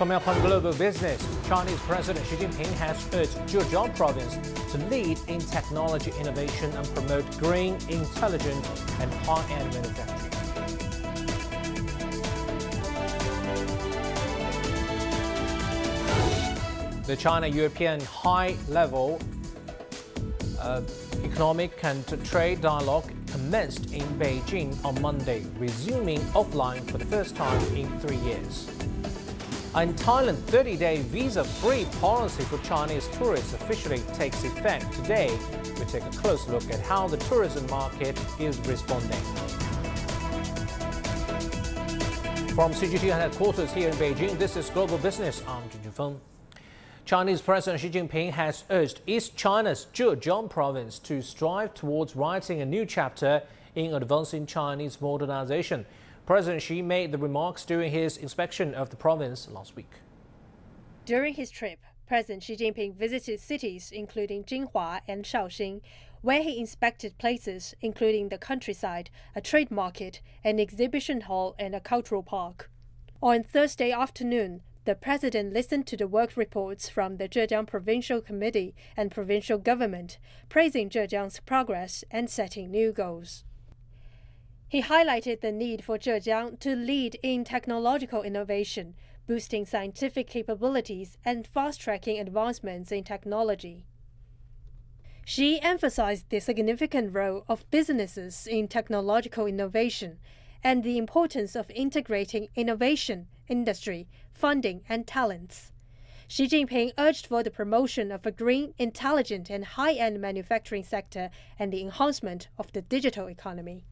Coming up on Global Business, Chinese President Xi Jinping has urged Zhejiang province to lead in technology innovation and promote green, intelligent and high-end manufacturing. The China-European high-level economic and trade dialogue commenced in Beijing on Monday, resuming offline for the first time in 3 years. In Thailand, 30-day visa-free policy for Chinese tourists officially takes effect today. We take a close look at how the tourism market is responding. From CGTN headquarters here in Beijing, this is Global Business. I'm Jun Feng. Chinese President Xi Jinping has urged East China's Zhejiang province to strive towards writing a new chapter in advancing Chinese modernization. President Xi made the remarks during his inspection of the province last week. During his trip, President Xi Jinping visited cities including Jinhua and Shaoxing, where he inspected places including the countryside, a trade market, an exhibition hall and a cultural park. On Thursday afternoon, the president listened to the work reports from the Zhejiang Provincial Committee and provincial government, praising Zhejiang's progress and setting new goals. He highlighted the need for Zhejiang to lead in technological innovation, boosting scientific capabilities and fast-tracking advancements in technology. Xi emphasized the significant role of businesses in technological innovation and the importance of integrating innovation, industry, funding, and talents. Xi Jinping urged for the promotion of a green, intelligent, and high-end manufacturing sector and the enhancement of the digital economy.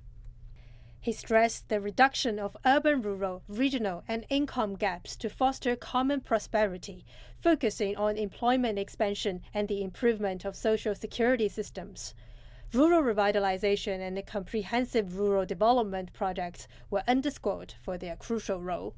He stressed the reduction of urban-rural, regional, and income gaps to foster common prosperity, focusing on employment expansion and the improvement of social security systems. Rural revitalization and the comprehensive rural development projects were underscored for their crucial role.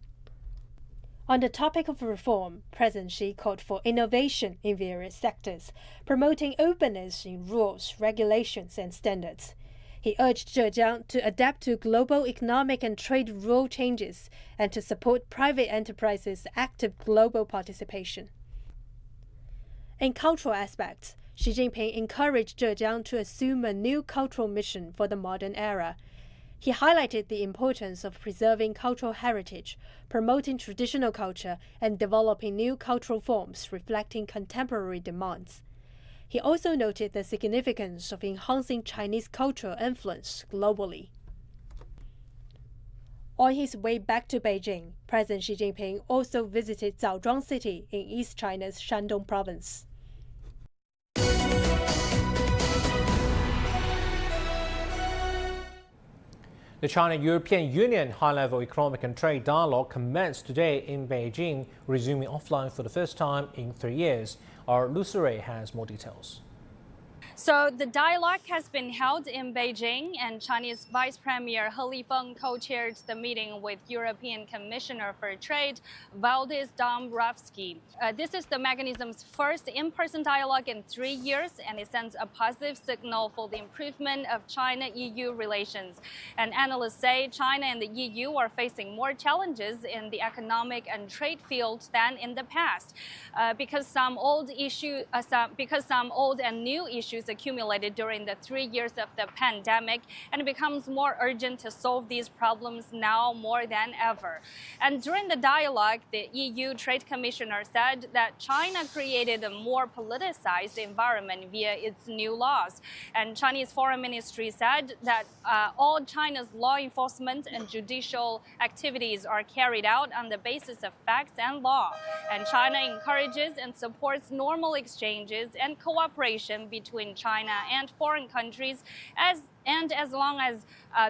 On the topic of reform, President Xi called for innovation in various sectors, promoting openness in rules, regulations, and standards. He urged Zhejiang to adapt to global economic and trade rule changes and to support private enterprises' active global participation. In cultural aspects, Xi Jinping encouraged Zhejiang to assume a new cultural mission for the modern era. He highlighted the importance of preserving cultural heritage, promoting traditional culture, and developing new cultural forms reflecting contemporary demands. He also noted the significance of enhancing Chinese cultural influence globally. On his way back to Beijing, President Xi Jinping also visited Zaozhuang City in East China's Shandong province. The China-European Union high-level economic and trade dialogue commenced today in Beijing, resuming offline for the first time in 3 years. Our Lucy Ray has more details. So the dialogue has been held in Beijing, and Chinese Vice Premier He Lifeng co-chaired the meeting with European Commissioner for Trade, Valdis Dombrovskis. This is the mechanism's first in-person dialogue in 3 years, and it sends a positive signal for the improvement of China-EU relations. And analysts say China and the EU are facing more challenges in the economic and trade field than in the past, because some old and new issues accumulated during the 3 years of the pandemic, and it becomes more urgent to solve these problems now more than ever. And during the dialogue, the EU Trade Commissioner said that China created a more politicized environment via its new laws. And Chinese Foreign Ministry said that all China's law enforcement and judicial activities are carried out on the basis of facts and law. And China encourages and supports normal exchanges and cooperation between China and foreign countries as long as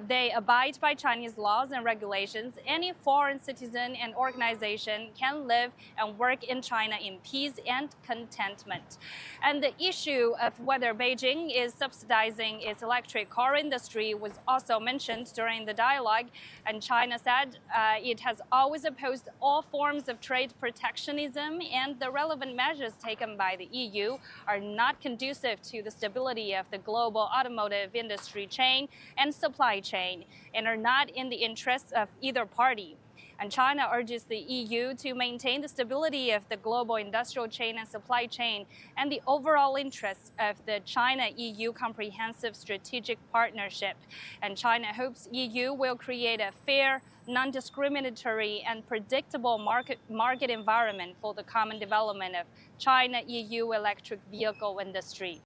they abide by Chinese laws and regulations, any foreign citizen and organization can live and work in China in peace and contentment. And the issue of whether Beijing is subsidizing its electric car industry was also mentioned during the dialogue. And China said it has always opposed all forms of trade protectionism, and the relevant measures taken by the EU are not conducive to the stability of the global automotive industry chain and supply chain, and are not in the interests of either party. And China urges the EU to maintain the stability of the global industrial chain and supply chain and the overall interests of the China-EU Comprehensive Strategic Partnership. And China hopes EU will create a fair, non-discriminatory and predictable market environment for the common development of China-EU electric vehicle industry.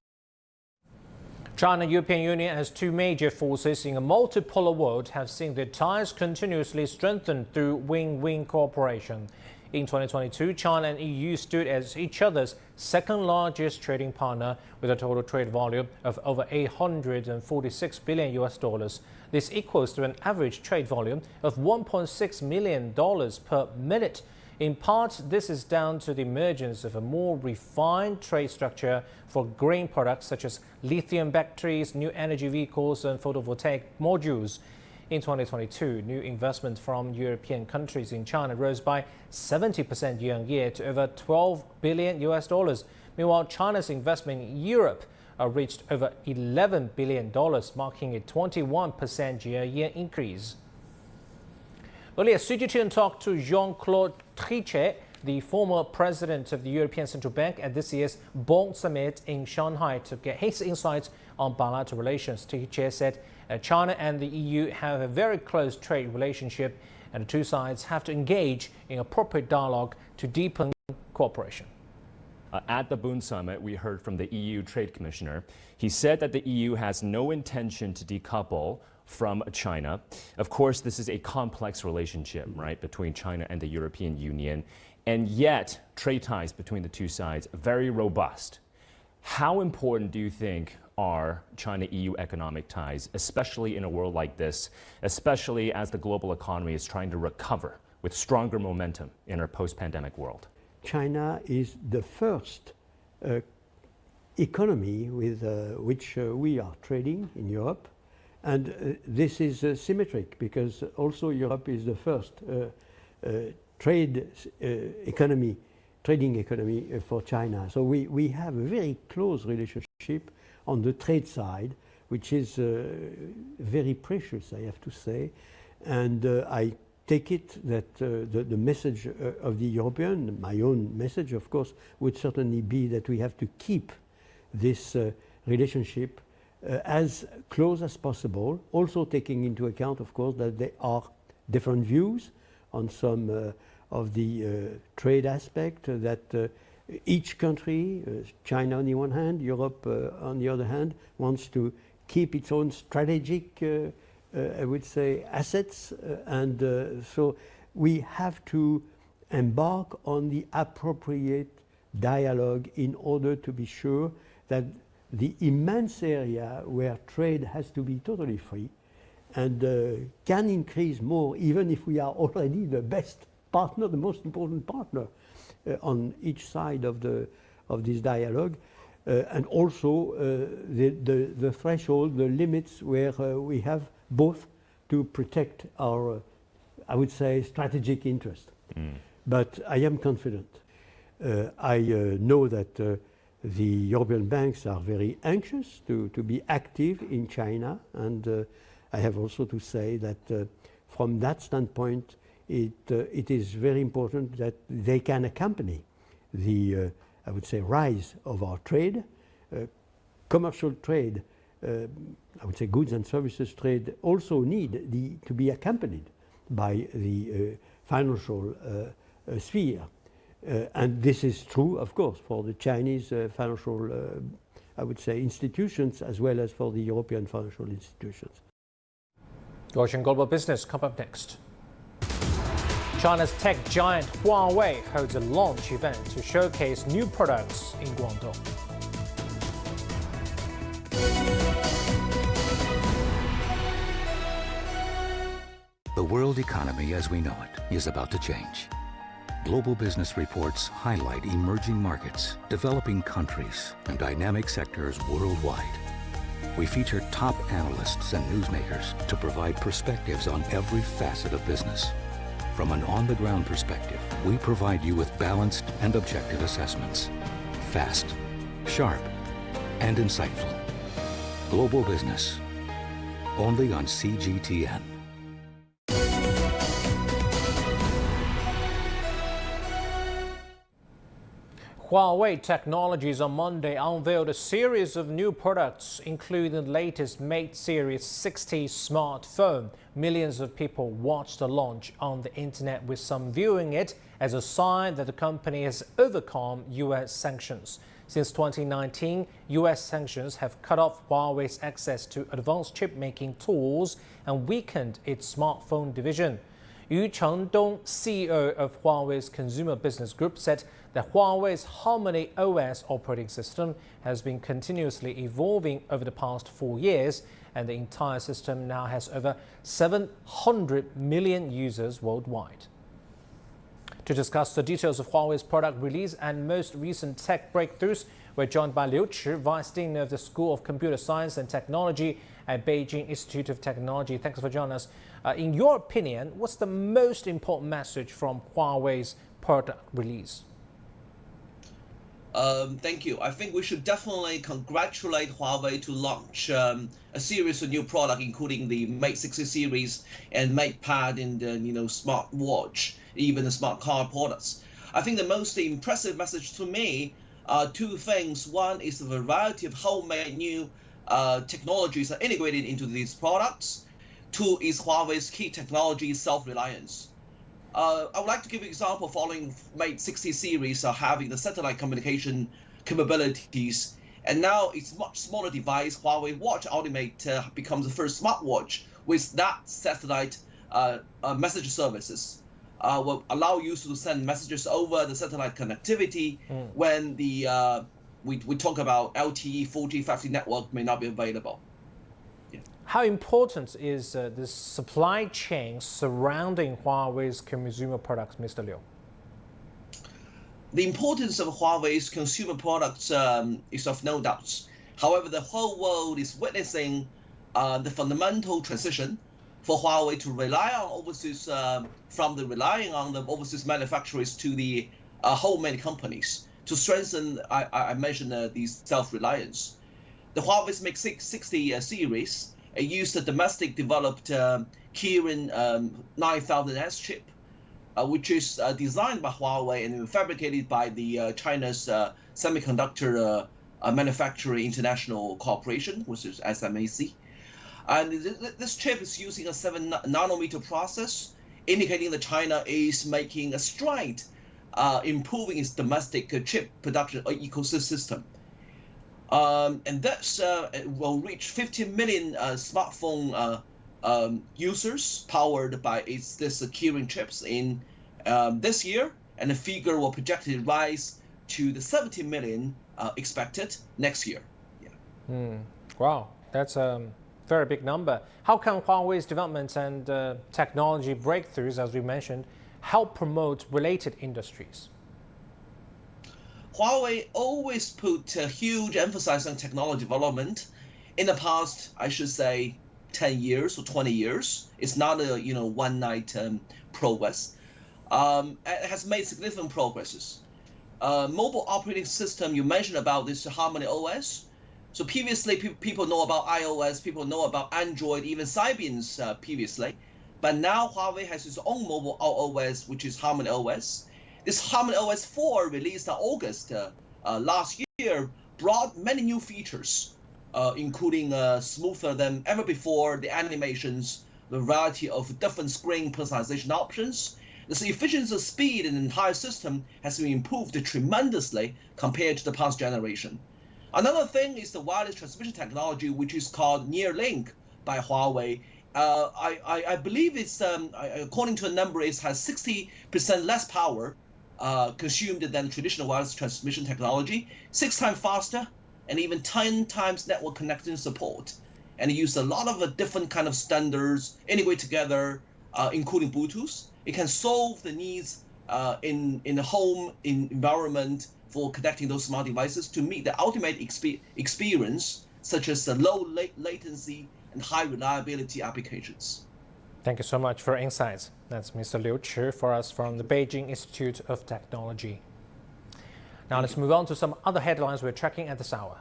China and European Union, as two major forces in a multipolar world, have seen their ties continuously strengthened through win-win cooperation. In 2022, China and EU stood as each other's second largest trading partner with a total trade volume of over $846 billion. This equals to an average trade volume of $1.6 million per minute. In part, this is down to the emergence of a more refined trade structure for green products such as lithium batteries, new energy vehicles and photovoltaic modules. In 2022, new investment from European countries in China rose by 70% year-on-year to over $12 billion. Meanwhile, China's investment in Europe reached over $11 billion, marking a 21% year-on-year increase. Earlier, Xi Jinping talked to Jean-Claude Trichet, the former president of the European Central Bank, at this year's Bond Summit in Shanghai to get his insights on bilateral relations. Trichet said China and the EU have a very close trade relationship and the two sides have to engage in appropriate dialogue to deepen cooperation. At the Bund Summit, we heard from the EU Trade Commissioner. He said that the EU has no intention to decouple from China. Of course, this is a complex relationship, right, between China and the European Union, and yet trade ties between the two sides very robust. How important do you think are China-EU economic ties, especially in a world like this, especially as the global economy is trying to recover with stronger momentum in our post-pandemic world? China is the first economy with which we are trading in Europe. And this is symmetric because also Europe is the first trading economy for China. So we have a very close relationship on the trade side, which is very precious, I have to say. And I take it that the message of the European, my own message, of course, would certainly be that we have to keep this relationship as close as possible, also taking into account, of course, that there are different views on some of the trade aspect, that each country, China on the one hand, Europe on the other hand, wants to keep its own strategic, I would say, assets. And so we have to embark on the appropriate dialogue in order to be sure that the immense area where trade has to be totally free and can increase more, even if we are already the best partner, the most important partner on each side of this dialogue, and also the threshold, the limits where we have both to protect our, I would say, strategic interest. But I am confident. I know that the European banks are very anxious to be active in China, and I have also to say that from that standpoint, it is very important that they can accompany the, I would say, rise of our trade. Commercial trade, I would say goods and services trade, also need to be accompanied by the financial sphere. And this is true, of course, for the Chinese financial, I would say, institutions, as well as for the European financial institutions. Watching Global Business, come up next. China's tech giant Huawei holds a launch event to showcase new products in Guangdong. The world economy as we know it is about to change. Global business reports highlight emerging markets, developing countries, and dynamic sectors worldwide. We feature top analysts and newsmakers to provide perspectives on every facet of business. From an on-the-ground perspective, we provide you with balanced and objective assessments. Fast, sharp, and insightful. Global Business, only on CGTN. Huawei Technologies on Monday unveiled a series of new products, including the latest Mate Series 60 smartphone. Millions of people watched the launch on the internet, with some viewing it as a sign that the company has overcome U.S. sanctions. Since 2019, U.S. sanctions have cut off Huawei's access to advanced chip-making tools and weakened its smartphone division. Yu Chengdong, CEO of Huawei's Consumer Business Group, said that Huawei's Harmony OS operating system has been continuously evolving over the past 4 years, and the entire system now has over 700 million users worldwide. To discuss the details of Huawei's product release and most recent tech breakthroughs, we're joined by Liu Chi, Vice Dean of the School of Computer Science and Technology at Beijing Institute of Technology. Thanks for joining us. In your opinion, what's the most important message from Huawei's product release? Thank you. I think we should definitely congratulate Huawei to launch a series of new products, including the Mate 60 series and MatePad and the smartwatch, even the smart car products. I think the most impressive message to me are two things. One is the variety of homemade new technologies are integrated into these products. Two is Huawei's key technology self-reliance. I would like to give an example following Mate 60 series having the satellite communication capabilities, and now it's much smaller device. Huawei Watch Ultimate becomes the first smartwatch with that satellite message services. Will allow users to send messages over the satellite connectivity when the we talk about LTE, 4G, 5G network may not be available. How important is the supply chain surrounding Huawei's consumer products, Mr. Liu? The importance of Huawei's consumer products is of no doubt. However, the whole world is witnessing the fundamental transition for Huawei to rely on overseas, from relying on the overseas manufacturers to the homemade companies to strengthen, I mentioned these self-reliance. The Huawei's Mate 60 series used a domestic developed Kirin 9000S chip, which is designed by Huawei and fabricated by the China's Semiconductor Manufacturing International Corporation, which is SMAC. And this chip is using a 7 nanometer process, indicating that China is making a stride improving its domestic chip production ecosystem. And that will reach 50 million smartphone users powered by this Kirin chips in this year, and the figure will projected rise to the 70 million expected next year. Wow, that's a very big number. How can Huawei's developments and technology breakthroughs, as we mentioned, help promote related industries? Huawei always put a huge emphasis on technology development. In the past, I should say 10 years or 20 years. It's not a one night progress. It has made significant progresses. Mobile operating system, you mentioned about this Harmony OS. So previously, people know about iOS, people know about Android, even Symbian's previously. But now Huawei has its own mobile OS, which is Harmony OS. This Harmony OS 4, released in August last year, brought many new features, including smoother than ever before the animations, the variety of different screen personalization options. The efficiency, speed, and the entire system has been improved tremendously compared to the past generation. Another thing is the wireless transmission technology, which is called Neuralink by Huawei. I believe it's, according to a number, it has 60% less power consumed than traditional wireless transmission technology, 6 times faster, and even 10 times network connection support. And it uses a lot of different kind of standards integrate together, including Bluetooth. It can solve the needs in the home environment for connecting those smart devices to meet the ultimate experience, such as the low latency and high reliability applications. Thank you so much for insights. That's Mr. Liu Chi for us from the Beijing Institute of Technology. Now let's move on to some other headlines we're tracking at this hour.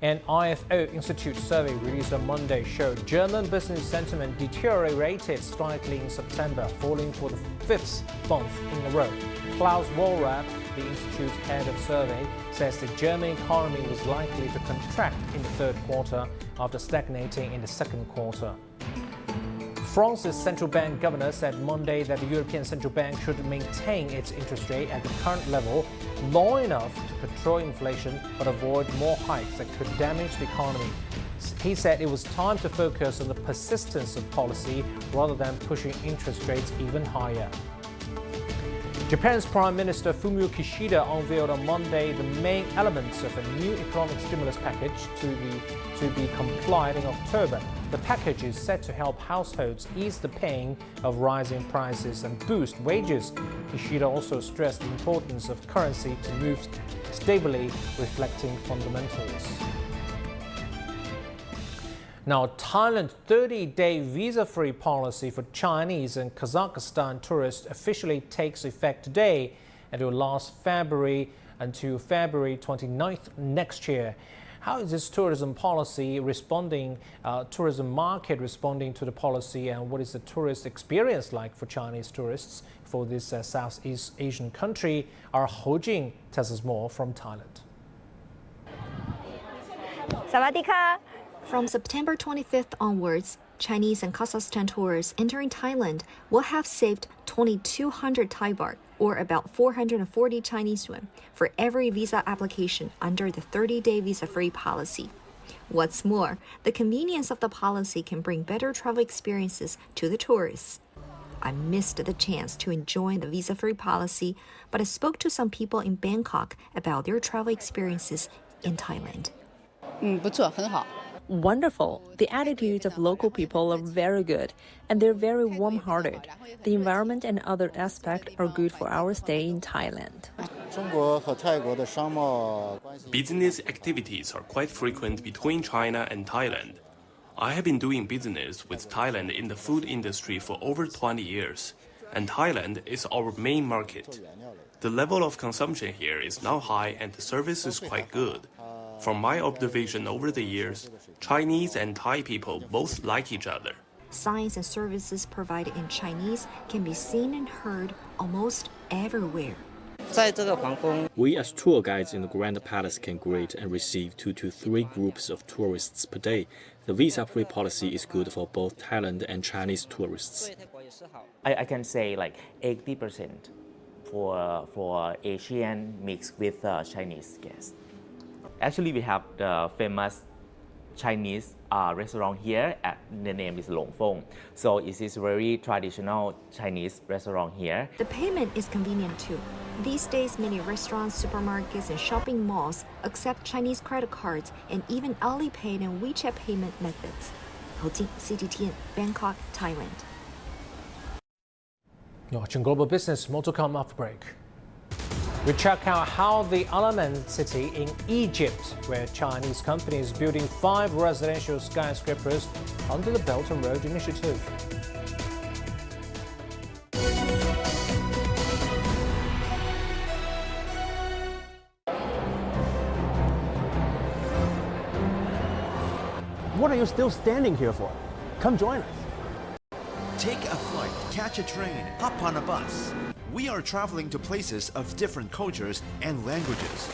An IFO Institute survey released on Monday showed German business sentiment deteriorated slightly in September, falling for the 5th month in a row. Klaus Wohlrab, the institute's head of survey, says the German economy was likely to contract in the third quarter after stagnating in the second quarter. France's central bank governor said Monday that the European Central Bank should maintain its interest rate at the current level long enough to control inflation but avoid more hikes that could damage the economy. He said it was time to focus on the persistence of policy rather than pushing interest rates even higher. Japan's Prime Minister Fumio Kishida unveiled on Monday the main elements of a new economic stimulus package to be complied in October. The package is set to help households ease the pain of rising prices and boost wages. Kishida also stressed the importance of currency to move stably, reflecting fundamentals. Now, Thailand's 30-day visa-free policy for Chinese and Kazakhstan tourists officially takes effect today and will last February until February 29th next year. How is this tourism policy responding, tourism market responding to the policy, and what is the tourist experience like for Chinese tourists for this Southeast Asian country? Our Ho Jing tells us more from Thailand. Sawadee-ka! From September 25th onwards, Chinese and Kazakhstan tourists entering Thailand will have saved 2,200 Thai baht, or about 440 Chinese yuan, for every visa application under the 30-day visa-free policy. What's more, the convenience of the policy can bring better travel experiences to the tourists. I missed the chance to enjoy the visa-free policy, but I spoke to some people in Bangkok about their travel experiences in Thailand. 不错，很好。 Wonderful. The attitudes of local people are very good, and they're very warm-hearted. The environment and other aspects are good for our stay in Thailand. Business activities are quite frequent between China and Thailand. I have been doing business with Thailand in the food industry for over 20 years, and Thailand is our main market. The level of consumption here is now high and the service is quite good. From my observation over the years, Chinese and Thai people both like each other. Signs and services provided in Chinese can be seen and heard almost everywhere. We as tour guides in the Grand Palace can greet and receive 2 to 3 groups of tourists per day. The visa-free policy is good for both Thailand and Chinese tourists. I can say like 80% for Asian mixed with Chinese guests. Actually, we have the famous Chinese restaurant here. The name is Long Fong. So it is a very traditional Chinese restaurant here. The payment is convenient too. These days, many restaurants, supermarkets, and shopping malls accept Chinese credit cards and even Alipay and WeChat payment methods. Ho Jing, CGTN, Bangkok, Thailand. You're watching Global Business. More to come after break. We check out how the Al-Aman city in Egypt, where Chinese companies building 5 residential skyscrapers under the Belt and Road Initiative. What are you still standing here for? Come join us. Take a flight, catch a train, hop on a bus. We are traveling to places of different cultures and languages.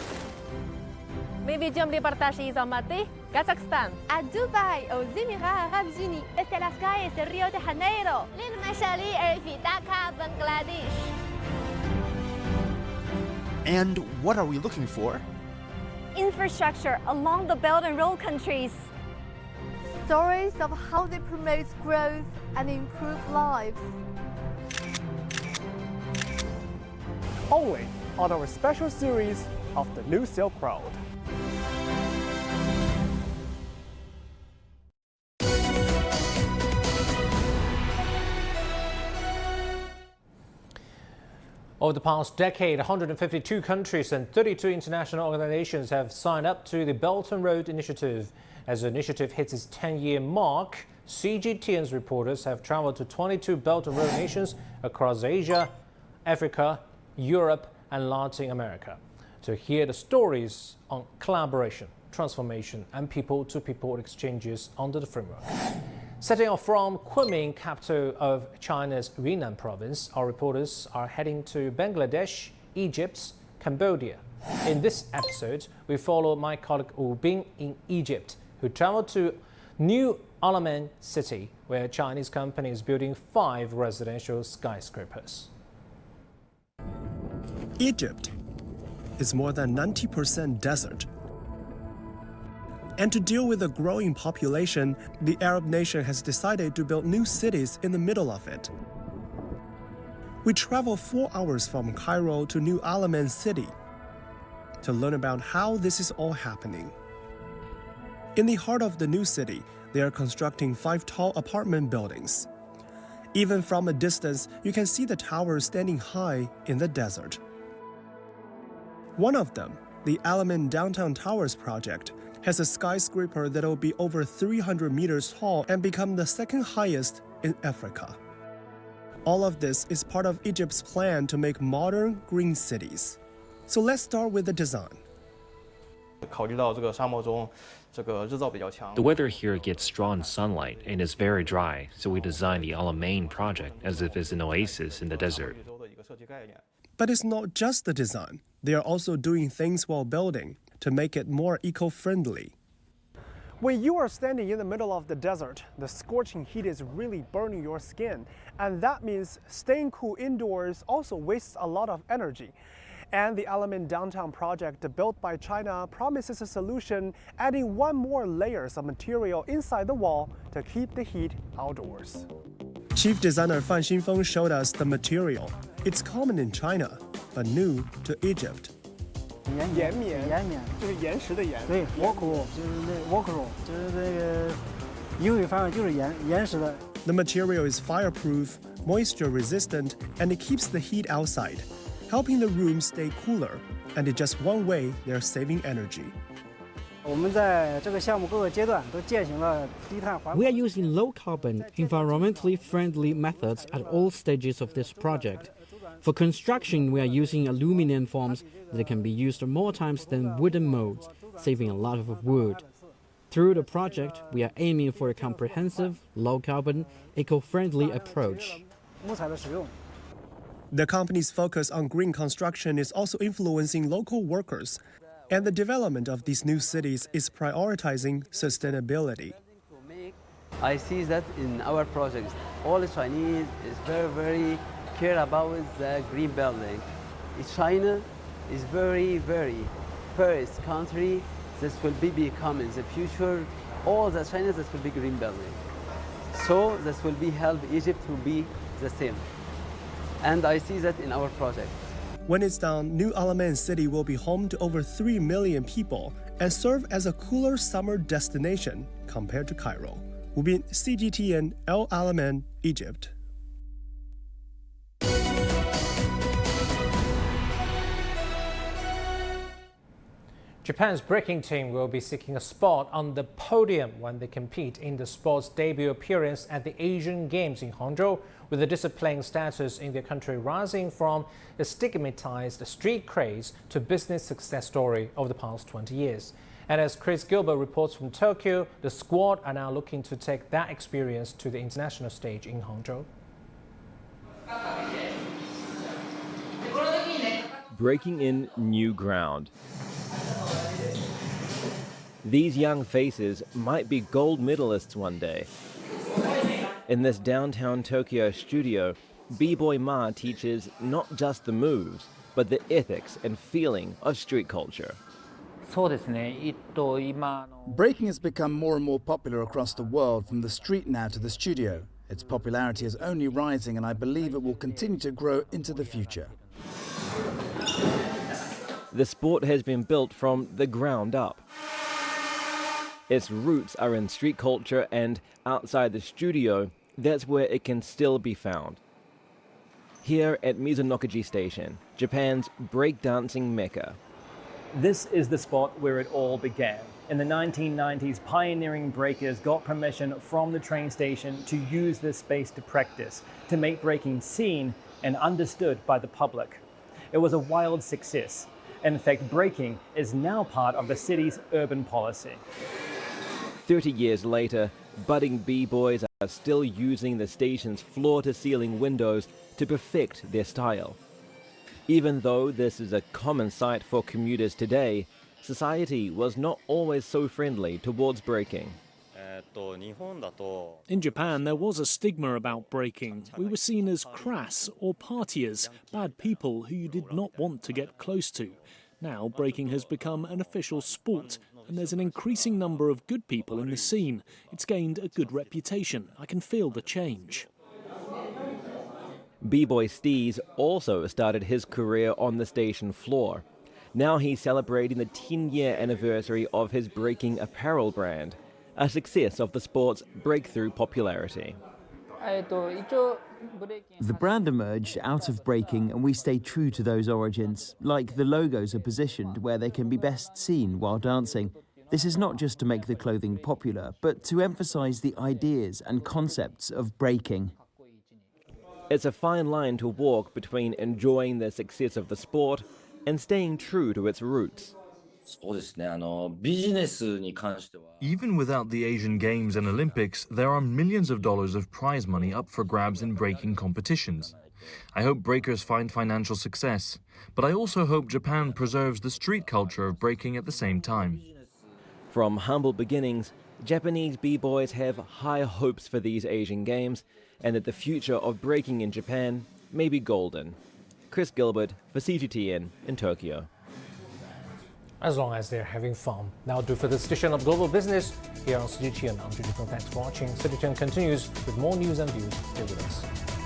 Mais Medium reportage is Almaty, Kazakhstan. À Dubaï, aux Émirats Arabes Unis. Desde las calles de Rio de Janeiro. للمشاريع في Dhaka, Bangladesh. And what are we looking for? Infrastructure along the Belt and Road countries. Stories of how they promote growth and improve lives. Only on our special series of the New Silk Road. Over the past decade, 152 countries and 32 international organizations have signed up to the Belt and Road Initiative. As the initiative hits its 10-year mark, CGTN's reporters have traveled to 22 Belt and Road nations across Asia, Africa, Europe, and Latin America to hear the stories on collaboration, transformation, and people-to-people exchanges under the framework. Setting off from Kunming, capital of China's Yunnan province, our reporters are heading to Bangladesh, Egypt, Cambodia. In this episode, we follow my colleague Wu Bing in Egypt, who traveled to New Alamein city, where a Chinese company is building 5 residential skyscrapers. Egypt is more than 90% desert. And to deal with a growing population, the Arab nation has decided to build new cities in the middle of it. We travel 4 hours from Cairo to New Alamein city to learn about how this is all happening. In the heart of the new city, they are constructing 5 tall apartment buildings. Even from a distance, you can see the towers standing high in the desert. One of them, the Alamein Downtown Towers project, has a skyscraper that will be over 300 meters tall and become the 2nd highest in Africa. All of this is part of Egypt's plan to make modern green cities. So let's start with the design. The weather here gets strong sunlight and is very dry, so we designed the Alamein project as if it's an oasis in the desert. But it's not just the design. They are also doing things while building to make it more eco-friendly. When you are standing in the middle of the desert, the scorching heat is really burning your skin, and that means staying cool indoors also wastes a lot of energy. And the Alamein Downtown project built by China promises a solution, adding 1 more layers of material inside the wall to keep the heat outdoors. Chief designer Fan Xinfeng showed us the material. It's common in China, but new to Egypt. 岩棉就是岩石的岩。对 ，wokru 就是那 wokru 就是那个英语翻译就是岩石的。The material is fireproof, moisture resistant, and it keeps the heat outside, helping the room stay cooler. And in just one way, they're saving energy. 我们在这个项目各个阶段都践行了低碳环保。 We are using low-carbon, environmentally friendly methods at all stages of this project. For construction, we are using aluminum forms that can be used more times than wooden molds, saving a lot of wood. Through the project, we are aiming for a comprehensive, low-carbon, eco-friendly approach. 木材的使用。 The company's focus on green construction is also influencing local workers, and the development of these new cities is prioritizing sustainability. I see that in our projects, all the Chinese is very care about the green building. China is very first country that will be become in the future all the China that will be green building. So this will be help Egypt to be the same. And I see that in our project. When it's done, New Alamein city will be home to over 3 million people and serve as a cooler summer destination compared to Cairo. Wu Bin, CGTN, El Alamein, Egypt. Japan's breaking team will be seeking a spot on the podium when they compete in the sport's debut appearance at the Asian Games in Hangzhou, with the discipline status in their country rising from a stigmatized street craze to business success story over the past 20 years. And as Chris Gilbert reports from Tokyo, the squad are now looking to take that experience to the international stage in Hangzhou. Breaking in new ground. These young faces might be gold medalists one day. In this downtown Tokyo studio, B-Boy Ma teaches not just the moves, but the ethics and feeling of street culture. Breaking has become more and more popular across the world, from the street now to the studio. Its popularity is only rising, and I believe it will continue to grow into the future. The sport has been built from the ground up. Its roots are in street culture, and outside the studio, that's where it can still be found. Here at Mizunokaji Station, Japan's breakdancing mecca. This is the spot where it all began. In the 1990s, pioneering breakers got permission from the train station to use this space to practice, to make breaking seen and understood by the public. It was a wild success. In fact, breaking is now part of the city's urban policy. 30 years later, budding b-boys are still using the station's floor-to-ceiling windows to perfect their style. Even though this is a common sight for commuters today, society was not always so friendly towards breaking. In Japan, there was a stigma about breaking. We were seen as crass or partiers, bad people who you did not want to get close to. Now, breaking has become an official sport, and there's an increasing number of good people in the scene. It's gained a good reputation. I can feel the change. B-boy Steez also started his career on the station floor. Now he's celebrating the 10-year anniversary of his breaking apparel brand, a success of the sport's breakthrough popularity. The brand emerged out of breaking, and we stayed true to those origins. Like the logos are positioned where they can be best seen while dancing. This is not just to make the clothing popular, but to emphasize the ideas and concepts of breaking. It's a fine line to walk between enjoying the success of the sport and staying true to its roots. Even without the Asian Games and Olympics, there are millions of dollars of prize money up for grabs in breaking competitions. I hope breakers find financial success, but I also hope Japan preserves the street culture of breaking at the same time. From humble beginnings, Japanese b-boys have high hopes for these Asian Games and that the future of breaking in Japan may be golden. Chris Gilbert for CGTN in Tokyo. As long as they're having fun. Now do for this edition of Global Business here on CGTN. I'm Jun Yufeng. Thanks for watching. CGTN continues with more news and views. Stay with us.